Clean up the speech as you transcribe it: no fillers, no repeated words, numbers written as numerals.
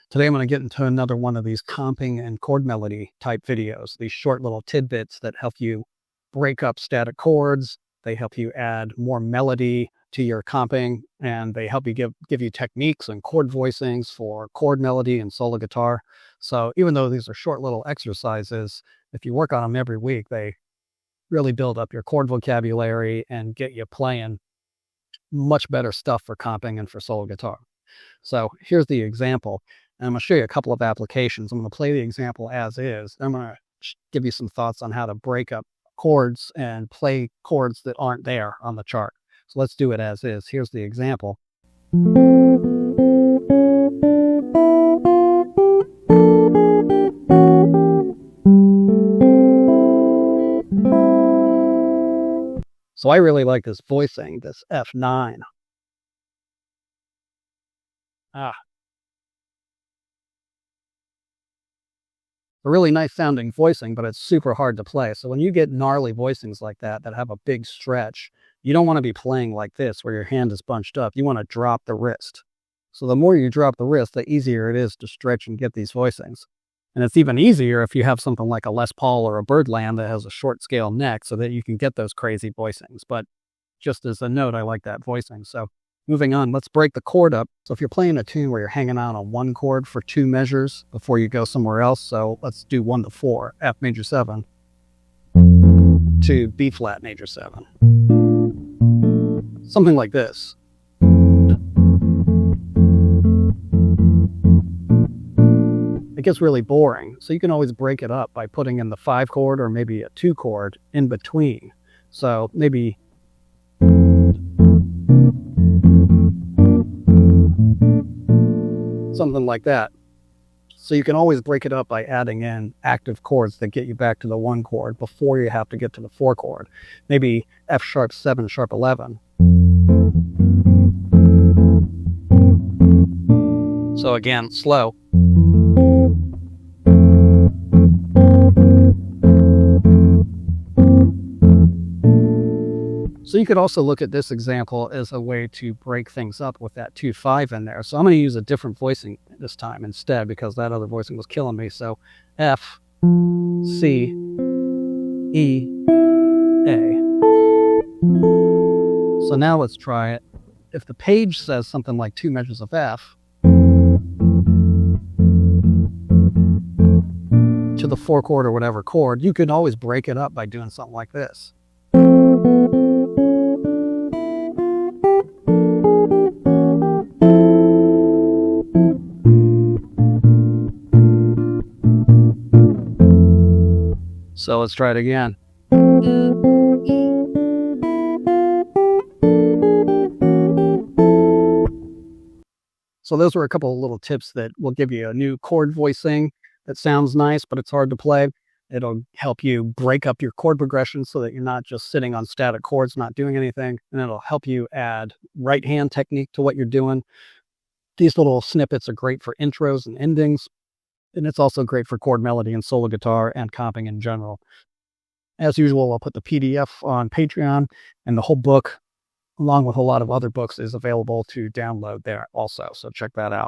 Today I'm going to get into another one of these comping and chord melody type videos, these short little tidbits that help you break up static chords. They help you add more melody to your comping, and they help you give you techniques and chord voicings for chord melody and solo guitar. So even though these are short little exercises, if you work on them every week, they really build up your chord vocabulary and get you playing much better stuff for comping and for solo guitar. So here's the example. And I'm going to show you a couple of applications. I'm going to play the example as is. I'm going to give you some thoughts on how to break up chords and play chords that aren't there on the chart. So let's do it as is. Here's the example. So I really like this voicing, this F9. A really nice sounding voicing, but it's super hard to play. So when you get gnarly voicings like that have a big stretch, you don't want to be playing like this where your hand is bunched up. You want to drop the wrist. So the more you drop the wrist, the easier it is to stretch and get these voicings. And it's even easier if you have something like a Les Paul or a Birdland that has a short scale neck so that you can get those crazy voicings. But just as a note, I like that voicing. So moving on, let's break the chord up. So if you're playing a tune where you're hanging out on one chord for 2 measures before you go somewhere else, so let's do 1 to 4, F major 7 to B flat major 7. Something like this. It gets really boring, so you can always break it up by putting in the 5 chord or maybe a 2 chord in between. So maybe something like that. So you can always break it up by adding in active chords that get you back to the 1 chord before you have to get to the 4 chord. Maybe F sharp 7, sharp 11. So again, slow. So you could also look at this example as a way to break things up with that 2-5 in there. So I'm going to use a different voicing this time instead because that other voicing was killing me. So F, C, E, A. So now let's try it. If the page says something like 2 measures of F to the 4 chord or whatever chord, you can always break it up by doing something like this. So let's try it again. So those were a couple of little tips that will give you a new chord voicing that sounds nice, but it's hard to play. It'll help you break up your chord progression so that you're not just sitting on static chords, not doing anything. And it'll help you add right hand technique to what you're doing. These little snippets are great for intros and endings. And it's also great for chord melody and solo guitar and comping in general. As usual, I'll put the PDF on Patreon, and the whole book, along with a lot of other books, is available to download there also. So check that out.